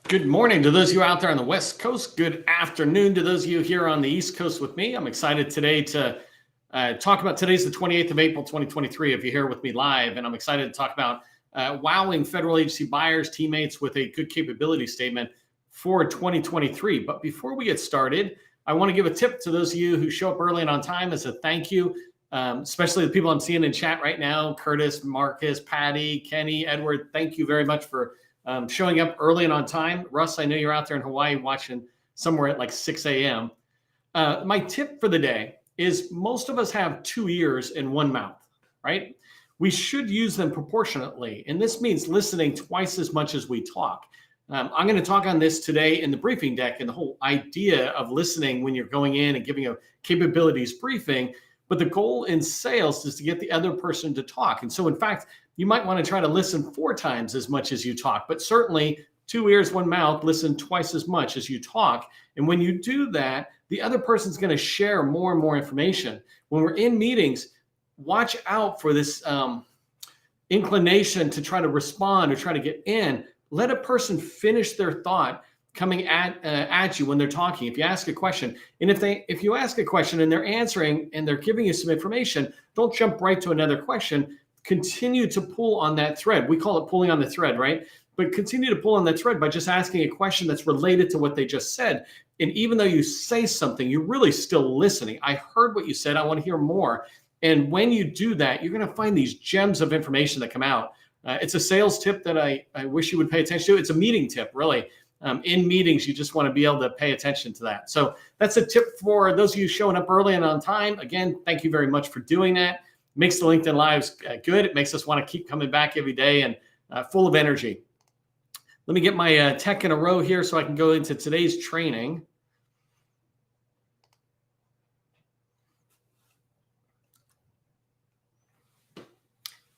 Good morning to those of you out there on the West Coast. Good afternoon to those of you here on the East Coast with me. I'm excited today to talk about today's the 28th of April, 2023, if you're here with me live. And I'm excited to talk about wowing federal agency buyers, teammates with a good capability statement for 2023. But before we get started, I want to give a tip to those of you who show up early and on time as a thank you, especially the people I'm seeing in chat right now, Curtis, Marcus, Patty, Kenny, Edward. Thank you very much for showing up early and on time. Russ, I know you're out there in Hawaii watching somewhere at like 6 a.m. My tip for the day is most of us have 2 ears and 1 mouth, right? We should use them proportionately. And this means listening twice as much as we talk. I'm going to talk on this today in the briefing deck and the whole idea of listening when you're going in and giving a capabilities briefing. But the goal in sales is to get the other person to talk. And so in fact, you might want to try to listen 4 times as much as you talk, but certainly 2 ears, 1 mouth, listen twice as much as you talk. And when you do that, the other person's going to share more and more information. When we're in meetings, watch out for this inclination to try to respond or try to get in. Let a person finish their thought coming at you when they're talking. If you ask a question, and if you ask a question and they're answering and they're giving you some information, don't jump right to another question. Continue to pull on that thread. We call it pulling on the thread, right? But continue to pull on that thread by just asking a question that's related to what they just said. And even though you say something, you're really still listening. I heard what you said. I want to hear more. And when you do that, you're going to find these gems of information that come out. It's a sales tip that I wish you would pay attention to. It's a meeting tip, really. In meetings, you just want to be able to pay attention to that. So that's a tip for those of you showing up early and on time. Again, thank you very much for doing that. Makes the LinkedIn Lives good. It makes us want to keep coming back every day and full of energy. Let me get my tech in a row here so I can go into today's training.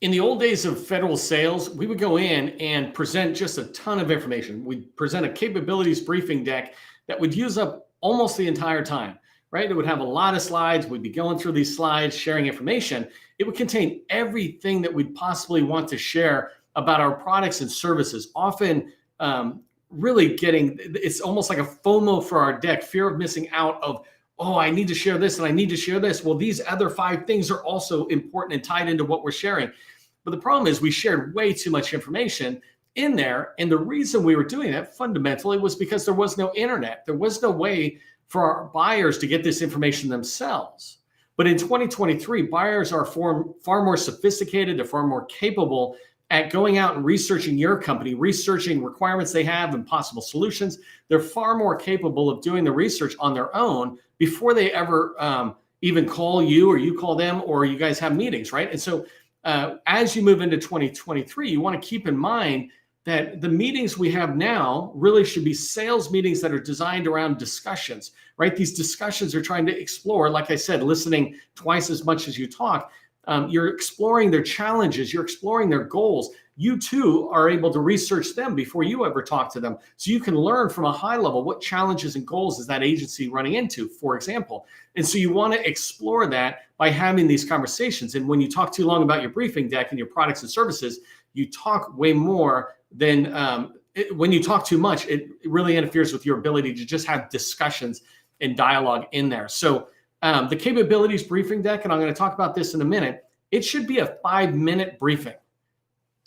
In the old days of federal sales, we would go in and present just a ton of information. We'd present a capabilities briefing deck that would use up almost the entire time, right? It would have a lot of slides. We'd be going through these slides, sharing information. It would contain everything that we'd possibly want to share about our products and services, often really it's almost like a FOMO for our deck, fear of missing out of, oh, I need to share this and I need to share this. Well, these other 5 things are also important and tied into what we're sharing. But the problem is we shared way too much information in there. And the reason we were doing that fundamentally was because there was no internet. There was no way for our buyers to get this information themselves. But in 2023, buyers are far more sophisticated. They're far more capable at going out and researching your company, researching requirements they have and possible solutions. They're far more capable of doing the research on their own before they ever even call you or you call them or you guys have meetings, right? And so as you move into 2023, you want to keep in mind that the meetings we have now really should be sales meetings that are designed around discussions, right? These discussions are trying to explore, like I said, listening twice as much as you talk. You're exploring their challenges. You're exploring their goals. You too are able to research them before you ever talk to them. So you can learn from a high level what challenges and goals is that agency running into, for example. And so you want to explore that by having these conversations. And when you talk too long about your briefing deck and your products and services, you talk way more than when you talk too much, it really interferes with your ability to just have discussions and dialogue in there. So the capabilities briefing deck, and I'm going to talk about this in a minute, it should be a 5-minute briefing.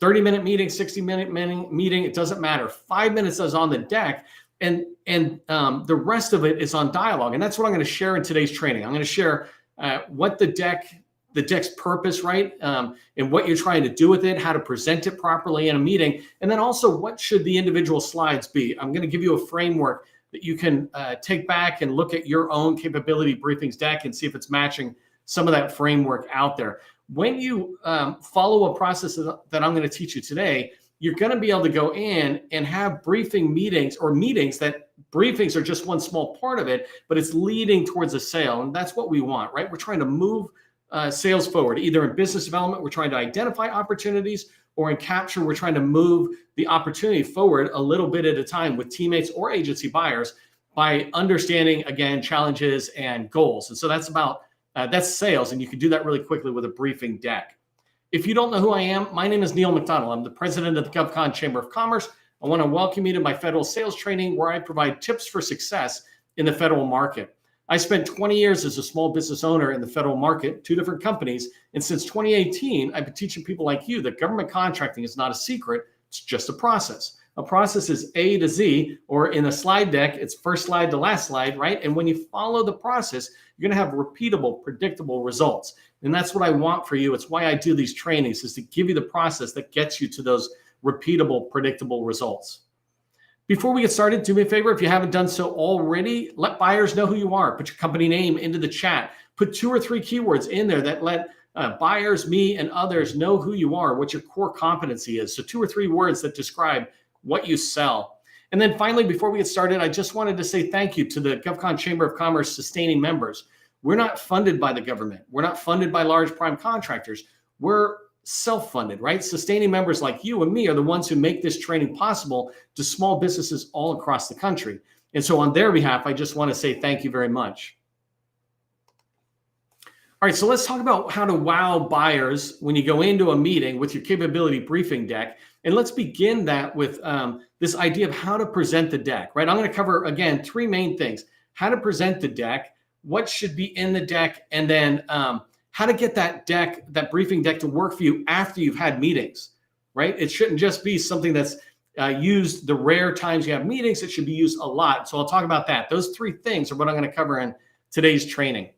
30-minute meeting, 60-minute meeting, it doesn't matter. 5 minutes is on the deck, and the rest of it is on dialogue. And that's what I'm going to share in today's training. I'm going to share what the deck's purpose, right? And what you're trying to do with it, how to present it properly in a meeting. And then also what should the individual slides be? I'm going to give you a framework that you can take back and look at your own capability briefings deck and see if it's matching some of that framework out there. When you follow a process that I'm going to teach you today, you're going to be able to go in and have briefing meetings or meetings that briefings are just one small part of it, but it's leading towards a sale. And that's what we want, right? We're trying to move sales forward. Either in business development, we're trying to identify opportunities, or in capture, we're trying to move the opportunity forward a little bit at a time with teammates or agency buyers by understanding, again, challenges and goals. And so that's sales. And you can do that really quickly with a briefing deck. If you don't know who I am, my name is Neil McDonnell. I'm the president of the GovCon Chamber of Commerce. I want to welcome you to my federal sales training where I provide tips for success in the federal market. I spent 20 years as a small business owner in the federal market, 2 different companies. And since 2018, I've been teaching people like you that government contracting is not a secret. It's just a process. A process is A to Z, or in a slide deck, it's first slide to last slide, right? And when you follow the process, you're going to have repeatable, predictable results. And that's what I want for you. It's why I do these trainings, is to give you the process that gets you to those repeatable, predictable results. Before we get started, do me a favor, if you haven't done so already, let buyers know who you are. Put your company name into the chat. Put 2 or 3 keywords in there that let buyers, me, and others know who you are, what your core competency is. So 2 or 3 words that describe what you sell. And then finally, before we get started, I just wanted to say thank you to the GovCon Chamber of Commerce sustaining members. We're not funded by the government. We're not funded by large prime contractors. We're self-funded, right? Sustaining members like you and me are the ones who make this training possible to small businesses all across the country. And so on their behalf, I just want to say thank you very much. All right, so let's talk about how to wow buyers when you go into a meeting with your capability briefing deck. And let's begin that with this idea of how to present the deck, right? I'm going to cover, again, 3 main things: how to present the deck, what should be in the deck, and then how to get that deck, that briefing deck, to work for you after you've had meetings, right? It shouldn't just be something that's used the rare times you have meetings. It should be used a lot. So I'll talk about that. Those 3 things are what I'm going to cover in today's training.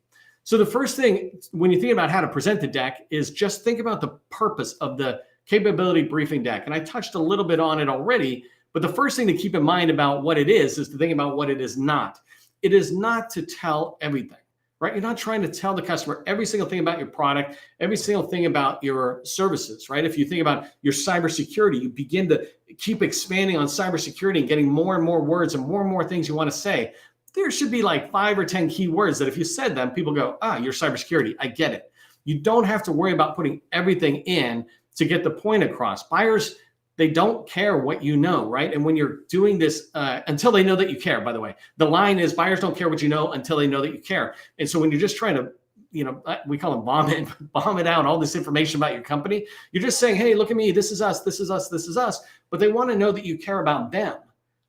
So the first thing, when you think about how to present the deck, is just think about the purpose of the capability briefing deck. And I touched a little bit on it already, but the first thing to keep in mind about what it is to think about what it is not. It is not to tell everything. Right? You're not trying to tell the customer every single thing about your product, every single thing about your services, right? If you think about your cybersecurity, you begin to keep expanding on cybersecurity and getting more and more words and more things you want to say. There should be like 5 or 10 key words that if you said them, people go, you're cybersecurity. I get it. You don't have to worry about putting everything in to get the point across. Buyers, they don't care what you know, right? And when you're doing this, until they know that you care, by the way, the line is buyers don't care what you know until they know that you care. And so when you're just trying to, we call them bomb it out, all this information about your company, you're just saying, hey, look at me, this is us, this is us, this is us. But they want to know that you care about them,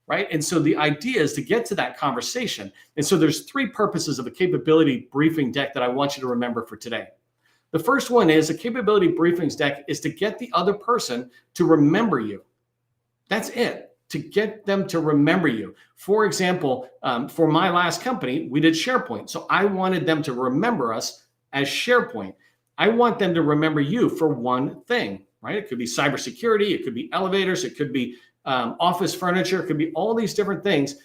right? And so the idea is to get to that conversation. And so there's 3 purposes of a capability briefing deck that I want you to remember for today. The first one is a capability briefings deck is to get the other person to remember you. That's it, to get them to remember you. For example, for my last company, we did SharePoint. So I wanted them to remember us as SharePoint. I want them to remember you for one thing, right? It could be cybersecurity, it could be elevators, it could be office furniture, it could be all these different things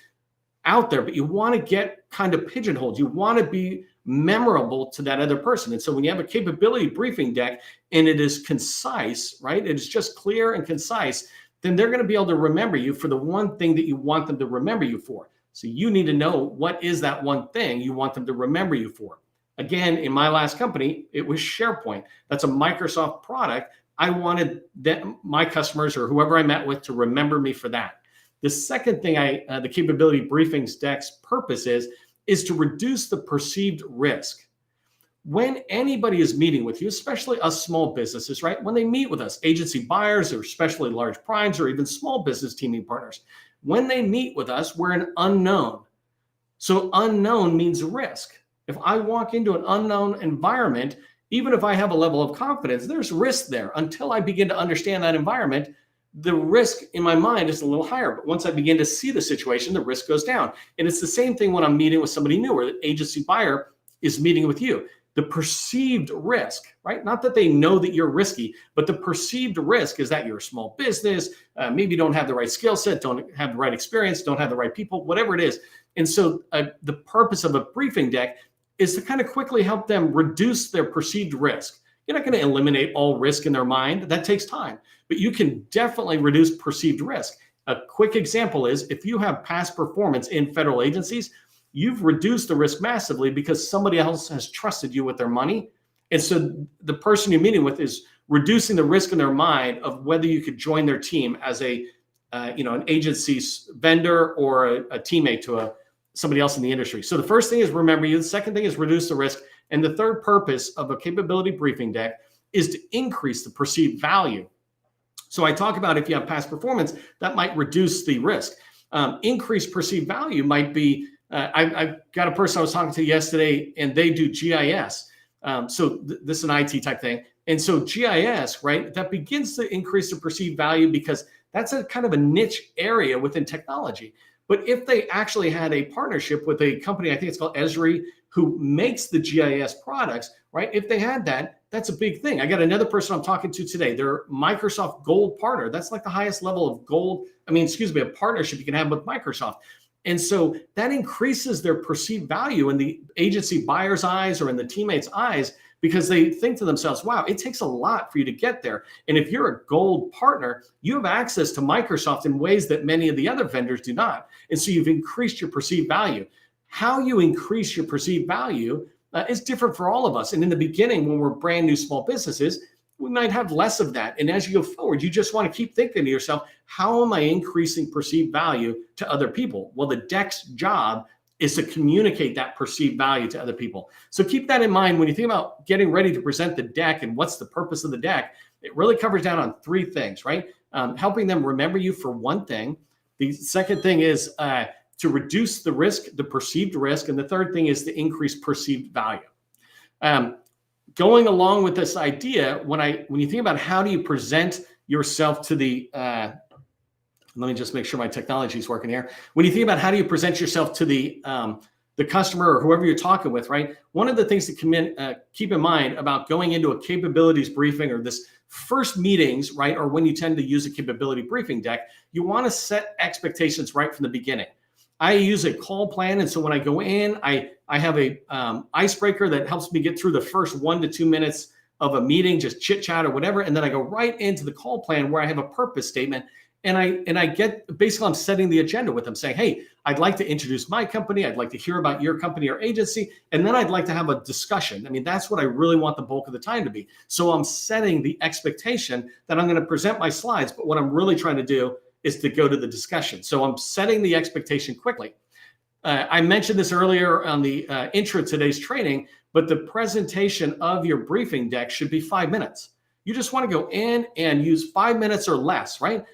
out there, but you want to get kind of pigeonholed. You want to be memorable to that other person. And so when you have a capability briefing deck and it is concise, right? It is just clear and concise, then they're going to be able to remember you for the one thing that you want them to remember you for. So you need to know what is that one thing you want them to remember you for. Again, in my last company, it was SharePoint. That's a Microsoft product. I wanted my customers or whoever I met with to remember me for that. The second thing the capability briefings deck's purpose is to reduce the perceived risk. When anybody is meeting with you, especially us small businesses, right? When they meet with us, agency buyers or especially large primes or even small business teaming partners, when they meet with us, we're an unknown. So unknown means risk. If I walk into an unknown environment, even if I have a level of confidence, there's risk there. Until I begin to understand that environment, the risk in my mind is a little higher. But once I begin to see the situation, the risk goes down. And it's the same thing when I'm meeting with somebody new or the agency buyer is meeting with you. The perceived risk, right? Not that they know that you're risky, but the perceived risk is that you're a small business, maybe you don't have the right skill set, don't have the right experience, don't have the right people, whatever it is. And so the purpose of a briefing deck is to kind of quickly help them reduce their perceived risk. You're not going to eliminate all risk in their mind. That takes time, but you can definitely reduce perceived risk. A quick example is if you have past performance in federal agencies, you've reduced the risk massively because somebody else has trusted you with their money. And so the person you're meeting with is reducing the risk in their mind of whether you could join their team as an agency vendor or a teammate to somebody else in the industry. So the first thing is remember you. The second thing is reduce the risk. And the third purpose of a capability briefing deck is to increase the perceived value. So I talk about if you have past performance, that might reduce the risk. Increased perceived value might be, I've got a person I was talking to yesterday, and they do GIS. This is an IT type thing. And so GIS, right, that begins to increase the perceived value because that's a kind of a niche area within technology. But if they actually had a partnership with a company, I think it's called Esri, who makes the GIS products, right? If they had that, that's a big thing. I got another person I'm talking to today. They're Microsoft Gold partner. That's like the highest level of gold. A partnership you can have with Microsoft. And so that increases their perceived value in the agency buyer's eyes or in the teammates' eyes, because they think to themselves, wow, it takes a lot for you to get there. And if you're a gold partner, you have access to Microsoft in ways that many of the other vendors do not. And so you've increased your perceived value. How you increase your perceived value is different for all of us. And in the beginning, when we're brand new small businesses, we might have less of that. And as you go forward, you just want to keep thinking to yourself, how am I increasing perceived value to other people? Well, the deck's job is to communicate that perceived value to other people. So keep that in mind when you think about getting ready to present the deck and what's the purpose of the deck. It really covers down on three things, right? Helping them remember you for one thing. The second thing is to reduce the risk, the perceived risk. And the third thing is to increase perceived value. Going along with this idea, when you think about how do you present yourself to the, let me just make sure my technology is working here. When you think about how do you present yourself to the customer or whoever you're talking with, right? One of the things to keep in mind about going into a capabilities briefing or this first meetings, right? Or when you tend to use a capability briefing deck, you want to set expectations right from the beginning. I use a call plan. And so when I go in, I have a icebreaker that helps me get through the first 1 to 2 minutes of a meeting, just chit chat or whatever. And then I go right into the call plan where I have a purpose statement. And I get, basically I'm setting the agenda with them saying, hey, I'd like to introduce my company. I'd like to hear about your company or agency. And then I'd like to have a discussion. I mean, that's what I really want the bulk of the time to be. So I'm setting the expectation that I'm going to present my slides. But what I'm really trying to do is to go to the discussion. So I'm setting the expectation quickly. I mentioned this earlier on the intro to today's training, but the presentation of your briefing deck should be 5 minutes. You just want to go in and use 5 minutes or less, right?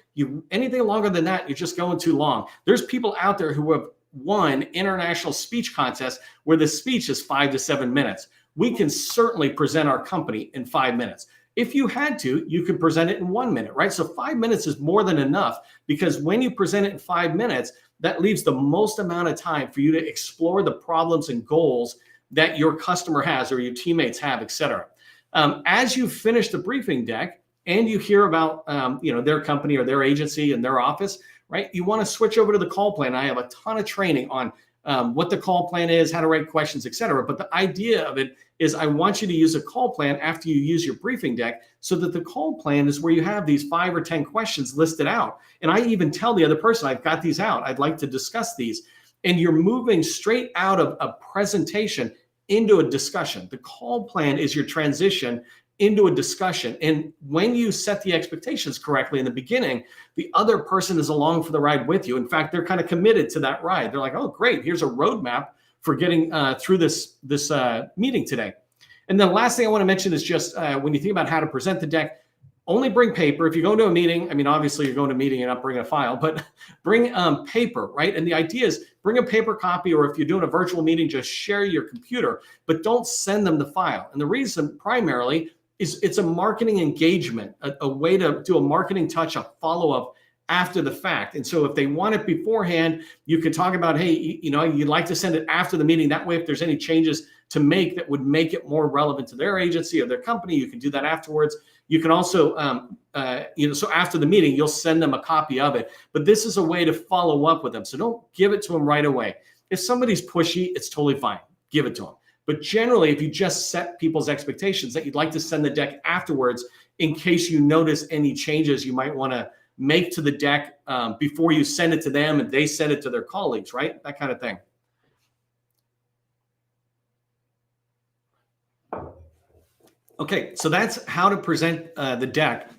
Anything longer than that, you're just going too long. There's people out there who have won international speech contests where the speech is 5 to 7 minutes. We can certainly present our company in 5 minutes. If you had to, you could present it in 1 minute, right? So 5 minutes is more than enough, because when you present it in 5 minutes, that leaves the most amount of time for you to explore the problems and goals that your customer has or your teammates have, et cetera. As you finish the briefing deck and you hear about their company or their agency and their office, right? You want to switch over to the call plan. I have a ton of training on what the call plan is, how to write questions, et cetera. But the idea of it is I want you to use a call plan after you use your briefing deck, so that the call plan is where you have these 5 or 10 questions listed out. And I even tell the other person, I've got these out. I'd like to discuss these. And you're moving straight out of a presentation into a discussion. The call plan is your transition into a discussion. And when you set the expectations correctly in the beginning, the other person is along for the ride with you. In fact, they're kind of committed to that ride. They're like, oh, great, here's a roadmap for getting through this meeting today. And the last thing I want to mention is just when you think about how to present the deck, only bring paper. If you go to a meeting, I mean, obviously you're going to a meeting, you're not bringing a file, but bring paper, right? And the idea is bring a paper copy, or if you're doing a virtual meeting, just share your computer, but don't send them the file. And the reason primarily is it's a marketing engagement, a way to do a marketing touch, a follow-up after the fact. And so if they want it beforehand, you can talk about, hey, you'd like to send it after the meeting. That way, if there's any changes to make that would make it more relevant to their agency or their company, you can do that afterwards. You can also, so after the meeting, you'll send them a copy of it. But this is a way to follow up with them. So don't give it to them right away. If somebody's pushy, it's totally fine. Give it to them. But generally, if you just set people's expectations that you'd like to send the deck afterwards, in case you notice any changes you might want to make to the deck before you send it to them and they send it to their colleagues, right? That kind of thing. Okay, so that's how to present the deck.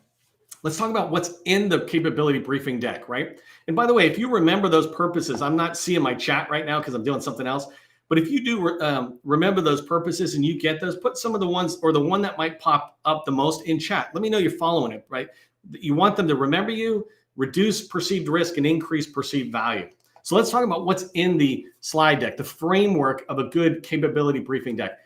Let's talk about what's in the capability briefing deck, right? And by the way, if you remember those purposes, I'm not seeing my chat right now because I'm doing something else. But if you do remember those purposes and you get those, put some of the ones or the one that might pop up the most in chat. Let me know you're following it, right? You want them to remember you, reduce perceived risk, and increase perceived value. So let's talk about what's in the slide deck, the framework of a good capability briefing deck.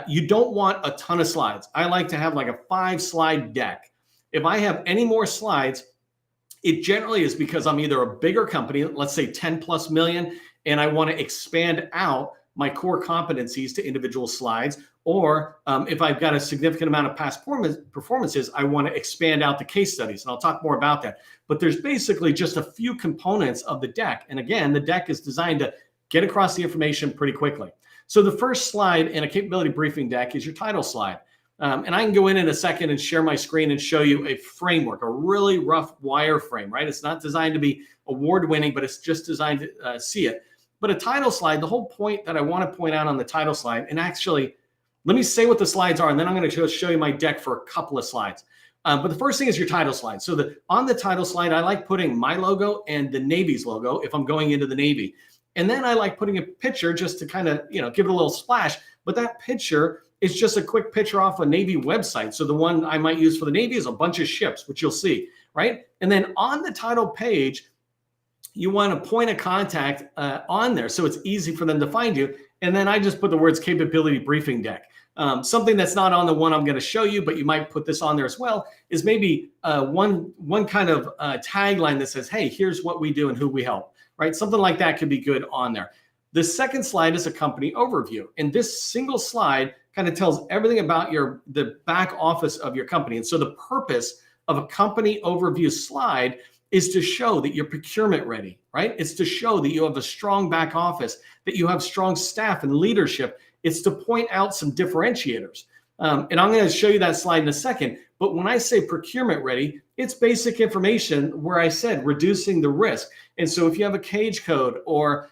You don't want a ton of slides. I like to have like a 5-slide deck. If I have any more slides, it generally is because I'm either a bigger company, let's say 10 plus million, and I want to expand out my core competencies to individual slides, or if I've got a significant amount of past performances, I want to expand out the case studies, and I'll talk more about that. But there's basically just a few components of the deck. And again, the deck is designed to get across the information pretty quickly. So the first slide in a capability briefing deck is your title slide. And I can go in a second and share my screen and show you a framework, a really rough wireframe, right? It's not designed to be award-winning, but it's just designed to see it. But a title slide, the whole point that I want to point out on the title slide, and actually, let me say what the slides are, and then I'm going to show you my deck for a couple of slides. But the first thing is your title slide. So on the title slide, I like putting my logo and the Navy's logo if I'm going into the Navy. And then I like putting a picture just to kind of, give it a little splash. But that picture is just a quick picture off a Navy website. So the one I might use for the Navy is a bunch of ships, which you'll see, right? And then on the title page, you want to point a contact on there so it's easy for them to find you. And then I just put the words capability briefing deck. Something that's not on the one I'm going to show you, but you might put this on there as well, is maybe one kind of tagline that says, hey, here's what we do and who we help, right? Something like that could be good on there. The second slide is a company overview. And this single slide kind of tells everything about the back office of your company. And so the purpose of a company overview slide is to show that you're procurement ready, right? It's to show that you have a strong back office, that you have strong staff and leadership. It's to point out some differentiators. And I'm going to show you that slide in a second. But when I say procurement ready, it's basic information where I said reducing the risk. And so if you have a cage code or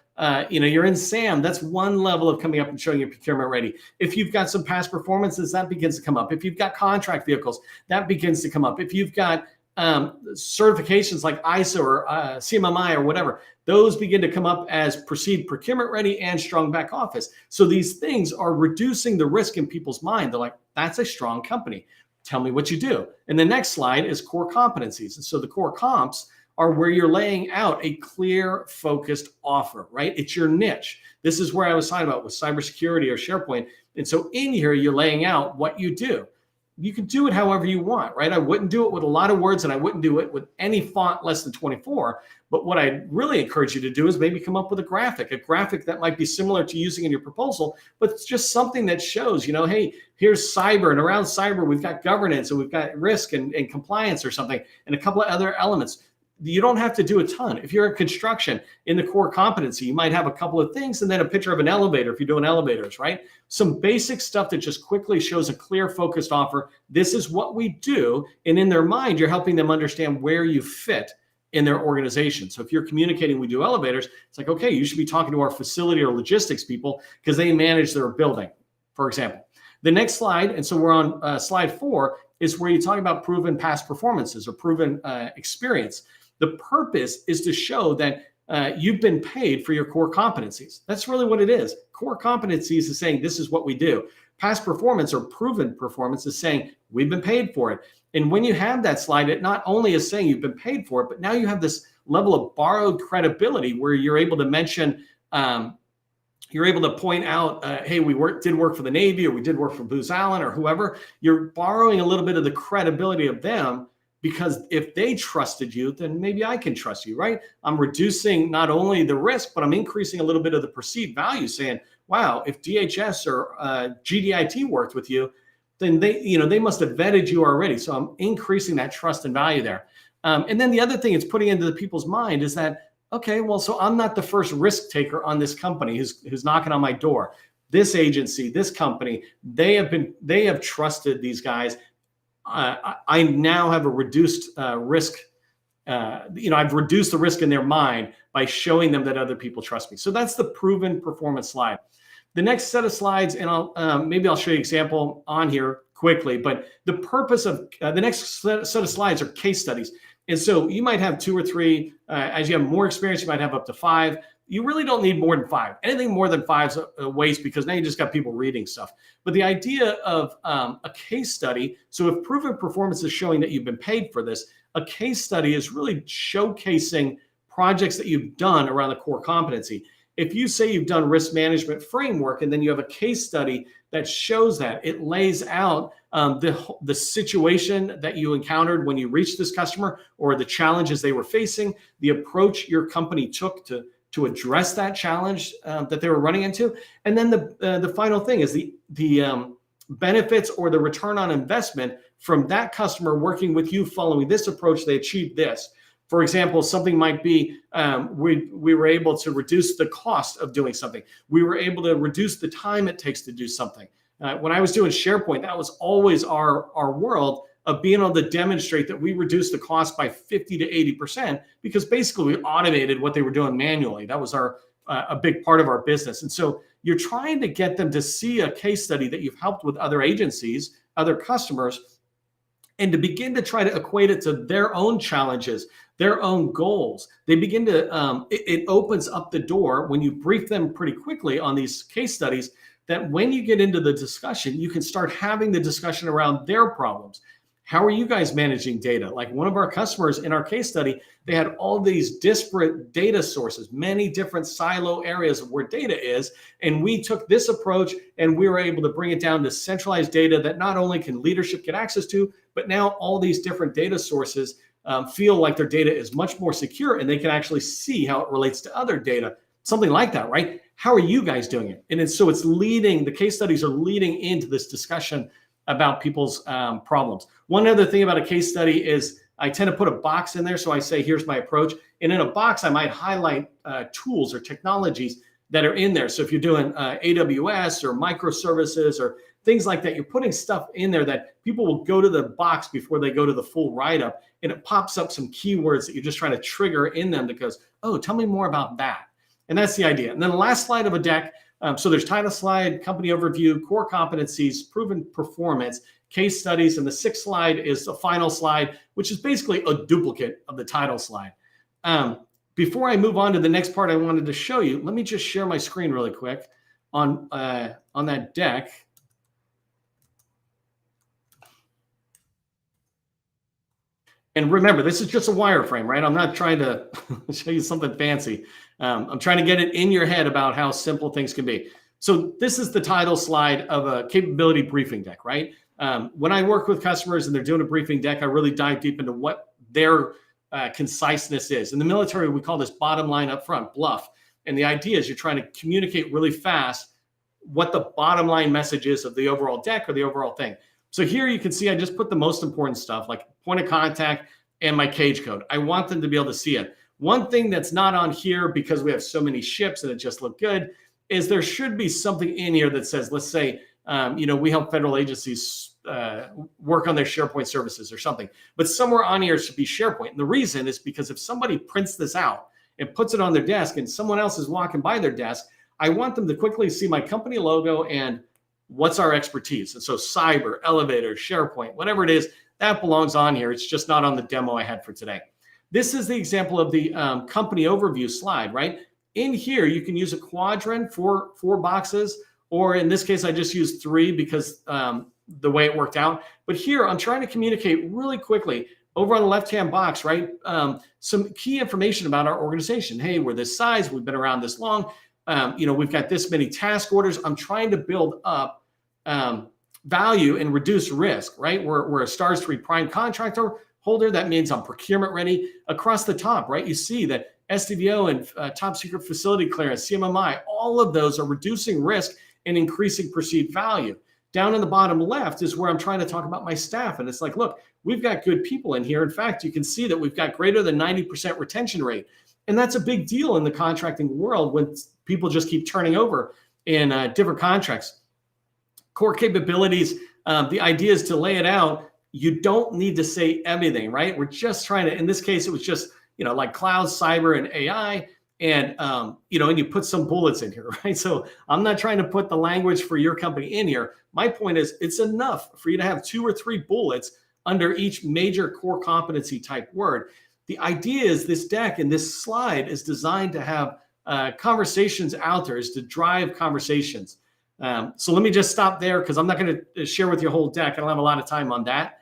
you're in SAM, that's one level of coming up and showing you procurement ready. If you've got some past performances, that begins to come up. If you've got contract vehicles, that begins to come up. If you've got certifications like ISO or CMMI or whatever, those begin to come up as perceived procurement ready and strong back office. So these things are reducing the risk in people's mind. They're like, that's a strong company. Tell me what you do. And the next slide is core competencies. And so the core comps are where you're laying out a clear, focused offer, right? It's your niche. This is where I was talking about with cybersecurity or SharePoint. And so in here, you're laying out what you do. You can do it however you want, right? I wouldn't do it with a lot of words, and I wouldn't do it with any font less than 24. But what I really encourage you to do is maybe come up with a graphic that might be similar to using in your proposal, but it's just something that shows, hey, here's cyber, and around cyber, we've got governance, and we've got risk and compliance or something, and a couple of other elements. You don't have to do a ton. If you're in construction, in the core competency, you might have a couple of things and then a picture of an elevator if you're doing elevators, right? Some basic stuff that just quickly shows a clear, focused offer. This is what we do. And in their mind, you're helping them understand where you fit in their organization. So if you're communicating, we do elevators, it's like, okay, you should be talking to our facility or logistics people because they manage their building, for example. The next slide, and so we're on slide 4, is where you talk about proven past performances or proven experience. The purpose is to show that you've been paid for your core competencies. That's really what it is. Core competencies is saying this is what we do. Past performance or proven performance is saying we've been paid for it. And when you have that slide, it not only is saying you've been paid for it, but now you have this level of borrowed credibility where you're able to mention, you're able to point out, hey, we did work for the Navy, or we did work for Booz Allen or whoever. You're borrowing a little bit of the credibility of them. Because if they trusted you, then maybe I can trust you, right? I'm reducing not only the risk, but I'm increasing a little bit of the perceived value, saying, wow, if DHS or GDIT worked with you, then they must have vetted you already. So I'm increasing that trust and value there. And then the other thing it's putting into the people's mind is that, okay, well, so I'm not the first risk taker on this company who's knocking on my door. This agency, this company, they have trusted these guys. I now have a reduced risk. I've reduced the risk in their mind by showing them that other people trust me. So that's the proven performance slide. The next set of slides, and maybe I'll show you an example on here quickly, but the purpose of the next set of slides are case studies. And so you might have 2 or 3. As you have more experience, you might have up to 5. You really don't need more than 5. Anything more than 5 is a waste because now you just got people reading stuff. But the idea of a case study, so if proven performance is showing that you've been paid for this, A case study is really showcasing projects that you've done around the core competency. If you say you've done risk management framework and then you have a case study that shows that, it lays out the situation that you encountered when you reached this customer, or the challenges they were facing, the approach your company took to address that challenge that they were running into. And then the final thing is the benefits or the return on investment from that customer working with you following this approach. They achieved this. For example, something might be we were able to reduce the cost of doing something. We were able to reduce the time it takes to do something. When I was doing SharePoint, that was always our world of being able to demonstrate that we reduced the cost by 50 to 80%, because basically we automated what they were doing manually. That was a big part of our business. And so you're trying to get them to see a case study that you've helped with other agencies, other customers, and to begin to try to equate it to their own challenges, their own goals. They begin to, it opens up the door when you brief them pretty quickly on these case studies, that when you get into the discussion, you can start having the discussion around their problems. How are you guys managing data? Like one of our customers in our case study, they had all these disparate data sources, many different silo areas of where data is. And we took this approach and we were able to bring it down to centralized data that not only can leadership get access to, but now all these different data sources feel like their data is much more secure and they can actually see how it relates to other data. Something like that, right? How are you guys doing it? And so it's leading, the case studies are leading into this discussion about people's problems. One other thing about a case study is I tend to put a box in there. So I say, here's my approach. And in a box, I might highlight tools or technologies that are in there. So if you're doing AWS or microservices or things like that, you're putting stuff in there that people will go to the box before they go to the full write-up. And it pops up some keywords that you're just trying to trigger in them that goes, oh, tell me more about that. And that's the idea. And then the last slide of a deck, so there's title slide, company overview, core competencies, proven performance, case studies, and the sixth slide is the final slide, which is basically a duplicate of the title slide. Before I move on to the next part I wanted to show you, let me just share my screen really quick on that deck. And remember, this is just a wireframe, right? I'm not trying to show you something fancy. I'm trying to get it in your head about how simple things can be. So this is the title slide of a capability briefing deck, right? When I work with customers and they're doing a briefing deck, I really dive deep into what their conciseness is. In the military, we call this bottom line up front, bluff. And the idea is you're trying to communicate really fast what the bottom line message is of the overall deck or the overall thing. So here you can see I just put the most important stuff like point of contact and my cage code. I want them to be able to see it. One thing that's not on here because we have so many ships and it just looked good is there should be something in here that says, let's say, we help federal agencies work on their SharePoint services or something. But somewhere on here should be SharePoint. And the reason is because if somebody prints this out and puts it on their desk and someone else is walking by their desk, I want them to quickly see my company logo and what's our expertise. And so cyber, elevator, SharePoint, whatever it is, that belongs on here. It's just not on the demo I had for today. This is the example of the company overview slide, right? In here, you can use a quadrant for 4 boxes, or in this case, I just used 3 because the way it worked out. But here, I'm trying to communicate really quickly over on the left-hand box, right? Some key information about our organization. Hey, we're this size. We've been around this long. We've got this many task orders. I'm trying to build up value and reduce risk, right? We're a Stars 3 prime contractor holder. That means I'm procurement ready. Across the top, right? You see that SDVO and top secret facility clearance, CMMI, all of those are reducing risk and increasing perceived value. Down in the bottom left is where I'm trying to talk about my staff. And it's like, look, we've got good people in here. In fact, you can see that we've got greater than 90% retention rate. And that's a big deal in the contracting world when people just keep turning over in different contracts. Core capabilities, the idea is to lay it out. You don't need to say everything, right? We're just trying to, in this case, it was just, like cloud, cyber, and AI. And, and you put some bullets in here, right? So I'm not trying to put the language for your company in here. My point is it's enough for you to have 2 or 3 bullets under each major core competency type word. The idea is this deck and this slide is designed to have conversations out there, is to drive conversations. So let me just stop there because I'm not going to share with you a whole deck. I don't have a lot of time on that.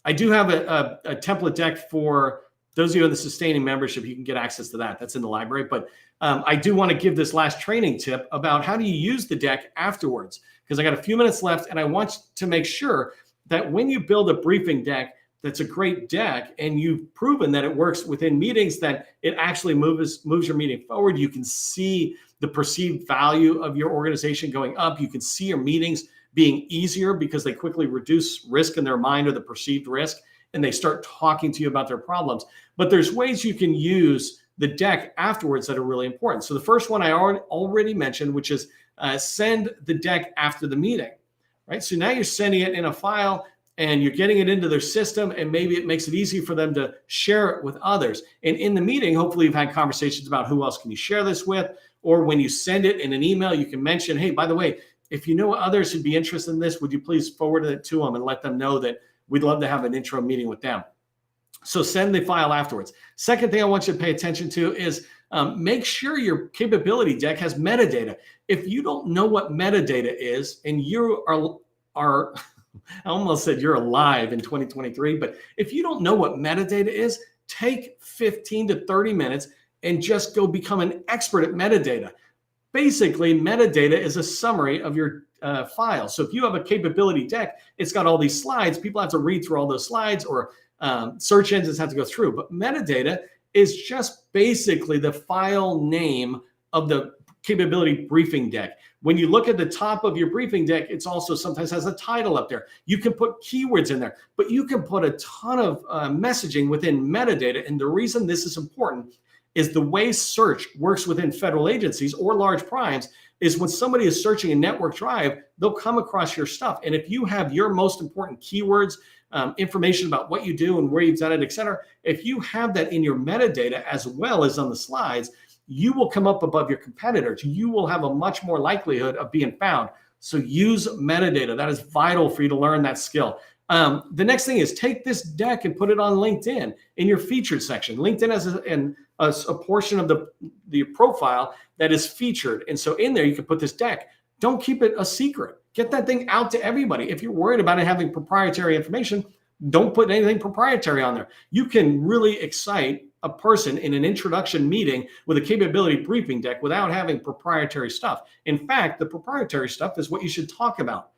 I do have a template deck for those of you in the sustaining membership. You can get access to that. That's in the library. But I do want to give this last training tip about how do you use the deck afterwards, because I got a few minutes left and I want to make sure that when you build a briefing deck, that's a great deck and you've proven that it works within meetings, that it actually moves your meeting forward. You can see the perceived value of your organization going up. You can see your meetings being easier because they quickly reduce risk in their mind, or the perceived risk, and they start talking to you about their problems. But there's ways you can use the deck afterwards that are really important. So the first one I already mentioned, which is send the deck after the meeting, right? So now you're sending it in a file and you're getting it into their system, and maybe it makes it easy for them to share it with others. And in the meeting, hopefully you've had conversations about who else can you share this with, or when you send it in an email, you can mention, hey, by the way, if you know others who'd be interested in this, would you please forward it to them and let them know that we'd love to have an intro meeting with them. So send the file afterwards. Second thing I want you to pay attention to is make sure your capability deck has metadata. If you don't know what metadata is, and you are I almost said you're alive in 2023, but if you don't know what metadata is, take 15 to 30 minutes and just go become an expert at metadata. Basically, metadata is a summary of your file. So if you have a capability deck, it's got all these slides. People have to read through all those slides, or search engines have to go through. But metadata is just basically the file name of the capability briefing deck. When you look at the top of your briefing deck, it's also sometimes has a title up there. You can put keywords in there, but you can put a ton of messaging within metadata. And the reason this is important is the way search works within federal agencies or large primes is when somebody is searching a network drive, they'll come across your stuff. And if you have your most important keywords, information about what you do and where you've done it, et cetera, if you have that in your metadata as well as on the slides, you will come up above your competitors. You will have a much more likelihood of being found. So use metadata. That is vital for you to learn that skill. The next thing is take this deck and put it on LinkedIn in your featured section. LinkedIn has a portion of the profile that is featured. And so in there, you can put this deck. Don't keep it a secret. Get that thing out to everybody. If you're worried about it having proprietary information, don't put anything proprietary on there. You can really excite a person in an introduction meeting with a capability briefing deck without having proprietary stuff. In fact, the proprietary stuff is what you should talk about.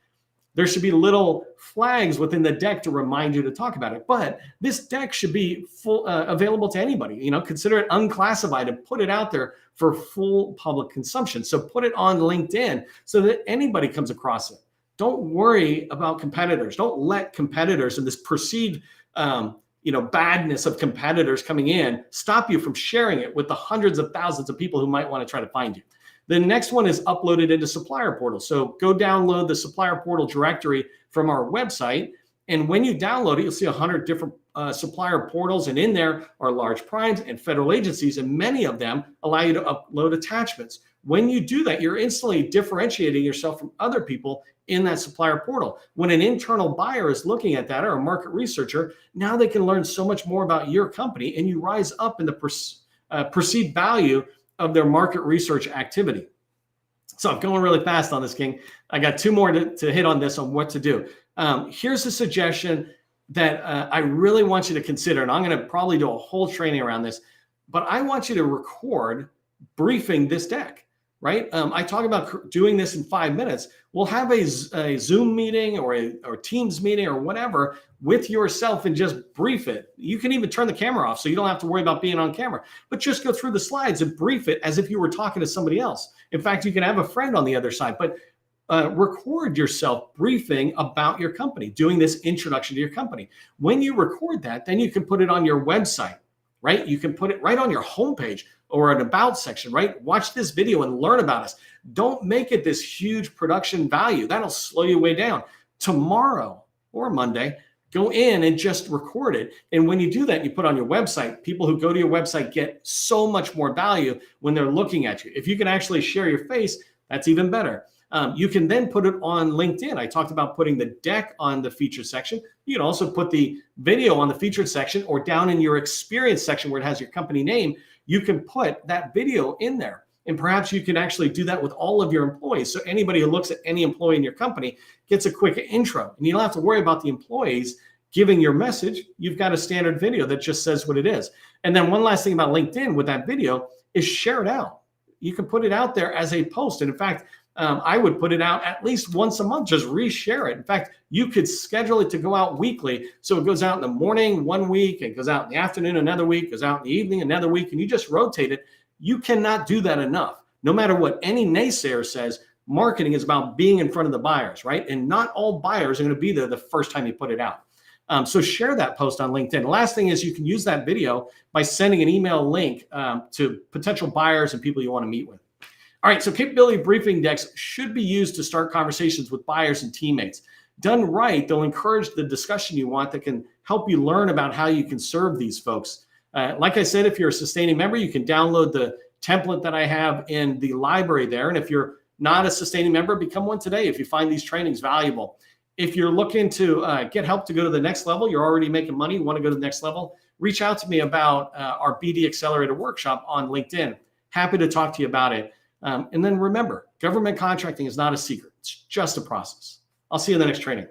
There should be little flags within the deck to remind you to talk about it. But this deck should be available to anybody. Consider it unclassified and put it out there for full public consumption. So put it on LinkedIn so that anybody comes across it. Don't worry about competitors. Don't let competitors and this perceived badness of competitors coming in stop you from sharing it with the hundreds of thousands of people who might want to try to find you. The next one is uploaded into Supplier Portal. So go download the Supplier Portal directory from our website. And when you download it, you'll see 100 different supplier portals. And in there are large primes and federal agencies. And many of them allow you to upload attachments. When you do that, you're instantly differentiating yourself from other people in that supplier portal. When an internal buyer is looking at that, or a market researcher, now they can learn so much more about your company, and you rise up in the perceived value of their market research activity. So I'm going really fast on this, King. I got two more to hit on this, on what to do. Here's a suggestion that I really want you to consider, and I'm going to probably do a whole training around this, but I want you to record briefing this deck, right? I talk about doing this in 5 minutes. We'll have a Zoom meeting or Teams meeting or whatever with yourself and just brief it. You can even turn the camera off so you don't have to worry about being on camera, but just go through the slides and brief it as if you were talking to somebody else. In fact, you can have a friend on the other side, but record yourself briefing about your company, doing this introduction to your company. When you record that, then you can put it on your website, right? You can put it right on your homepage or an about section, right? Watch this video and learn about us. Don't make it this huge production value. That'll slow you way down. Tomorrow or Monday, go in and just record it. And when you do that, you put on your website, people who go to your website get so much more value when they're looking at you. If you can actually share your face, that's even better. You can then put it on LinkedIn. I talked about putting the deck on the featured section. You can also put the video on the featured section, or down in your experience section where it has your company name, you can put that video in there. And perhaps you can actually do that with all of your employees. So anybody who looks at any employee in your company gets a quick intro, and you don't have to worry about the employees giving your message, you've got a standard video that just says what it is. And then one last thing about LinkedIn with that video is share it out. You can put it out there as a post. And in fact, I would put it out at least once a month, just reshare it. In fact, you could schedule it to go out weekly. So it goes out in the morning one week, it goes out in the afternoon another week, goes out in the evening another week, and you just rotate it. You cannot do that enough. No matter what any naysayer says, marketing is about being in front of the buyers, right? And not all buyers are going to be there the first time you put it out. So share that post on LinkedIn. The last thing is you can use that video by sending an email link to potential buyers and people you want to meet with. All right, so capability briefing decks should be used to start conversations with buyers and teammates. Done right, they'll encourage the discussion you want that can help you learn about how you can serve these folks. Like I said, if you're a sustaining member, you can download the template that I have in the library there. And if you're not a sustaining member, become one today if you find these trainings valuable. If you're looking to get help to go to the next level, you're already making money, you want to go to the next level, reach out to me about our BD Accelerator workshop on LinkedIn. Happy to talk to you about it. And then remember, government contracting is not a secret. It's just a process. I'll see you in the next training.